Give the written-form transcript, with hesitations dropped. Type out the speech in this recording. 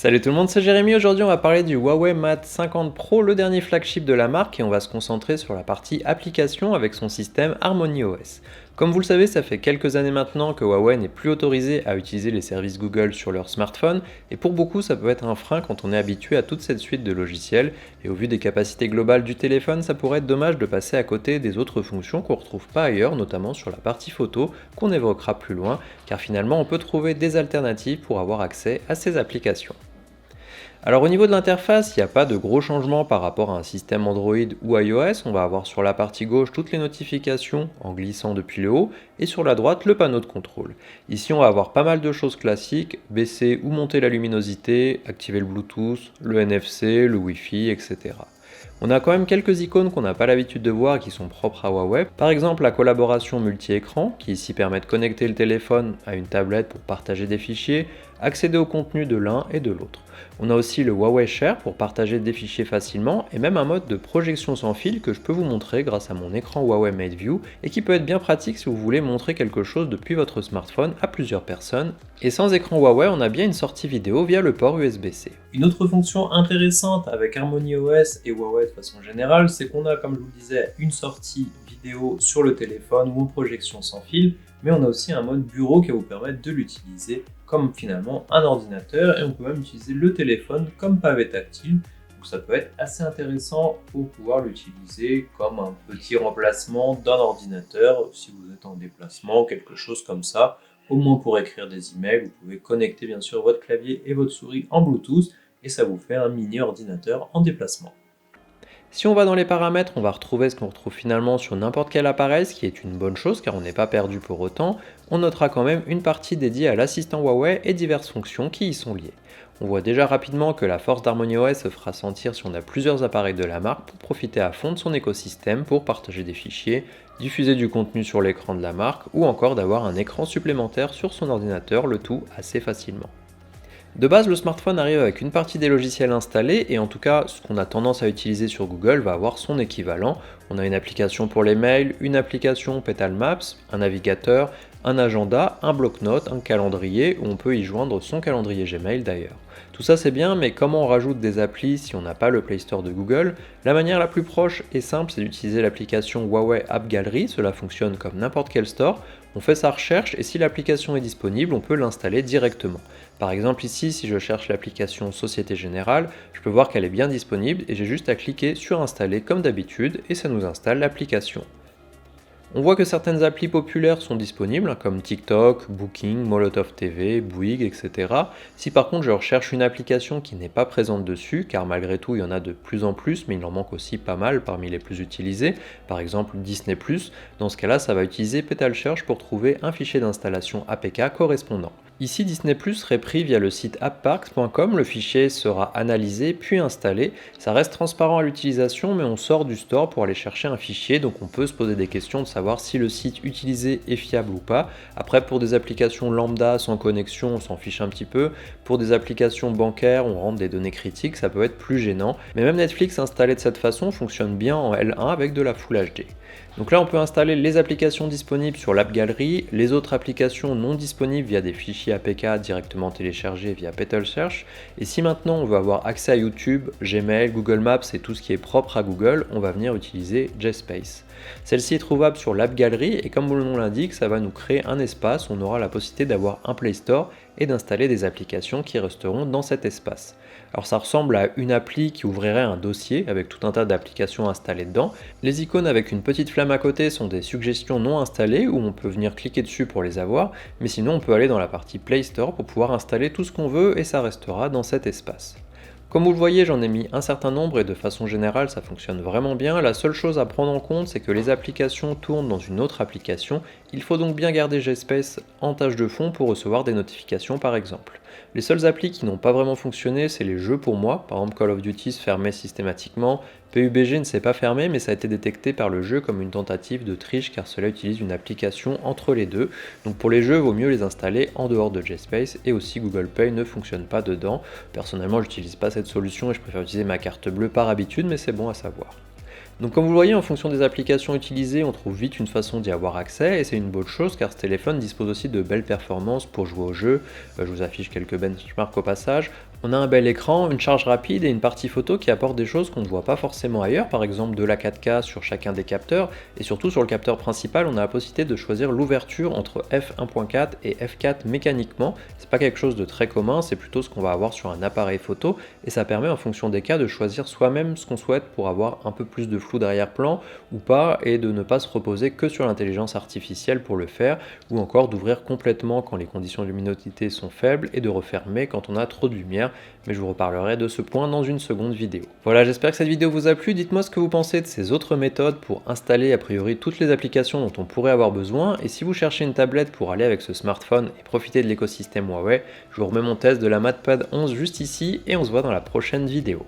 Salut tout le monde, c'est Jérémy. Aujourd'hui, on va parler du Huawei Mate 50 Pro, le dernier flagship de la marque, et on va se concentrer sur la partie application avec son système Harmony OS. Comme vous le savez, ça fait quelques années maintenant que Huawei n'est plus autorisé à utiliser les services Google sur leur smartphone, et pour beaucoup, ça peut être un frein quand on est habitué à toute cette suite de logiciels, et au vu des capacités globales du téléphone, ça pourrait être dommage de passer à côté des autres fonctions qu'on ne retrouve pas ailleurs, notamment sur la partie photo, qu'on évoquera plus loin, car finalement, on peut trouver des alternatives pour avoir accès à ces applications. Alors au niveau de l'interface, il n'y a pas de gros changements par rapport à un système Android ou iOS. On va avoir sur la partie gauche toutes les notifications en glissant depuis le haut et sur la droite le panneau de contrôle. Ici on va avoir pas mal de choses classiques, baisser ou monter la luminosité, activer le Bluetooth, le NFC, le Wi-Fi, etc. On a quand même quelques icônes qu'on n'a pas l'habitude de voir et qui sont propres à Huawei. Par exemple la collaboration multi-écran qui ici permet de connecter le téléphone à une tablette pour partager des fichiers, accéder au contenu de l'un et de l'autre. On a aussi le Huawei Share pour partager des fichiers facilement et même un mode de projection sans fil que je peux vous montrer grâce à mon écran Huawei MateView et qui peut être bien pratique si vous voulez montrer quelque chose depuis votre smartphone à plusieurs personnes. Et sans écran Huawei, on a bien une sortie vidéo via le port USB-C. Une autre fonction intéressante avec Harmony OS et Huawei de façon générale, c'est qu'on a, comme je vous le disais, une sortie vidéo sur le téléphone ou en projection sans fil, mais on a aussi un mode bureau qui va vous permettre de l'utiliser comme finalement un ordinateur, et on peut même utiliser le téléphone comme pavé tactile, donc ça peut être assez intéressant pour pouvoir l'utiliser comme un petit remplacement d'un ordinateur si vous êtes en déplacement, quelque chose comme ça. Au moins pour écrire des emails, vous pouvez connecter bien sûr votre clavier et votre souris en Bluetooth et ça vous fait un mini ordinateur en déplacement. Si on va dans les paramètres, on va retrouver ce qu'on retrouve finalement sur n'importe quel appareil, ce qui est une bonne chose car on n'est pas perdu pour autant. On notera quand même une partie dédiée à l'assistant Huawei et diverses fonctions qui y sont liées. On voit déjà rapidement que la force d'Harmony OS se fera sentir si on a plusieurs appareils de la marque pour profiter à fond de son écosystème pour partager des fichiers, diffuser du contenu sur l'écran de la marque ou encore d'avoir un écran supplémentaire sur son ordinateur, le tout assez facilement. De base, le smartphone arrive avec une partie des logiciels installés et en tout cas, ce qu'on a tendance à utiliser sur Google va avoir son équivalent. On a une application pour les mails, une application Petal Maps, un navigateur, un agenda, un bloc-notes, un calendrier où on peut y joindre son calendrier Gmail d'ailleurs. Tout ça c'est bien, mais comment on rajoute des applis si on n'a pas le Play Store de Google? La manière la plus proche et simple, c'est d'utiliser l'application Huawei App Gallery, cela fonctionne comme n'importe quel store. On fait sa recherche et si l'application est disponible, on peut l'installer directement. Par exemple ici, si je cherche l'application Société Générale, je peux voir qu'elle est bien disponible et j'ai juste à cliquer sur installer comme d'habitude et ça nous installe l'application. On voit que certaines applis populaires sont disponibles, comme TikTok, Booking, Molotov TV, Bouygues, etc. Si par contre je recherche une application qui n'est pas présente dessus, car malgré tout il y en a de plus en plus, mais il en manque aussi pas mal parmi les plus utilisés, par exemple Disney+, dans ce cas-là ça va utiliser Petal Search pour trouver un fichier d'installation APK correspondant. Ici, Disney+ serait pris via le site appparks.com, le fichier sera analysé puis installé. Ça reste transparent à l'utilisation, mais on sort du store pour aller chercher un fichier, donc on peut se poser des questions de savoir si le site utilisé est fiable ou pas. Après, pour des applications lambda sans connexion, on s'en fiche un petit peu. Pour des applications bancaires, on rentre des données critiques, ça peut être plus gênant. Mais même Netflix installé de cette façon fonctionne bien en L1 avec de la Full HD. Donc là, on peut installer les applications disponibles sur l'App Gallery, les autres applications non disponibles via des fichiers APK directement téléchargés via Petal Search. Et si maintenant on veut avoir accès à YouTube, Gmail, Google Maps et tout ce qui est propre à Google, on va venir utiliser Gspace. Celle-ci est trouvable sur l'App Gallery et comme le nom l'indique, ça va nous créer un espace où on aura la possibilité d'avoir un Play Store et d'installer des applications qui resteront dans cet espace. Alors ça ressemble à une appli qui ouvrirait un dossier avec tout un tas d'applications installées dedans. Les icônes avec une petite flamme à côté sont des suggestions non installées où on peut venir cliquer dessus pour les avoir, mais sinon on peut aller dans la partie Play Store pour pouvoir installer tout ce qu'on veut et ça restera dans cet espace. Comme vous le voyez, j'en ai mis un certain nombre et de façon générale, ça fonctionne vraiment bien. La seule chose à prendre en compte, c'est que les applications tournent dans une autre application. Il faut donc bien garder Gspace en tâche de fond pour recevoir des notifications par exemple. Les seules applis qui n'ont pas vraiment fonctionné, c'est les jeux pour moi. Par exemple, Call of Duty se fermait systématiquement. PUBG ne s'est pas fermé, mais ça a été détecté par le jeu comme une tentative de triche car cela utilise une application entre les deux. Donc pour les jeux, il vaut mieux les installer en dehors de Gspace et aussi Google Pay ne fonctionne pas dedans. Personnellement, je n'utilise pas cette solution et je préfère utiliser ma carte bleue par habitude, mais c'est bon à savoir. Donc comme vous le voyez, en fonction des applications utilisées, on trouve vite une façon d'y avoir accès, et c'est une bonne chose car ce téléphone dispose aussi de belles performances pour jouer au jeu. Je vous affiche quelques benchmarks au passage. On a un bel écran, une charge rapide et une partie photo qui apportent des choses qu'on ne voit pas forcément ailleurs, par exemple de la 4K sur chacun des capteurs, et surtout sur le capteur principal, on a la possibilité de choisir l'ouverture entre f1.4 et f4 mécaniquement. C'est pas quelque chose de très commun, c'est plutôt ce qu'on va avoir sur un appareil photo, et ça permet en fonction des cas de choisir soi-même ce qu'on souhaite pour avoir un peu plus de flou d'arrière-plan ou pas, et de ne pas se reposer que sur l'intelligence artificielle pour le faire, ou encore d'ouvrir complètement quand les conditions de luminosité sont faibles et de refermer quand on a trop de lumière, mais je vous reparlerai de ce point dans une seconde vidéo. Voilà, j'espère que cette vidéo vous a plu, dites-moi ce que vous pensez de ces autres méthodes pour installer a priori toutes les applications dont on pourrait avoir besoin, et si vous cherchez une tablette pour aller avec ce smartphone et profiter de l'écosystème Huawei, je vous remets mon test de la MatPad 11 juste ici, et on se voit dans la prochaine vidéo.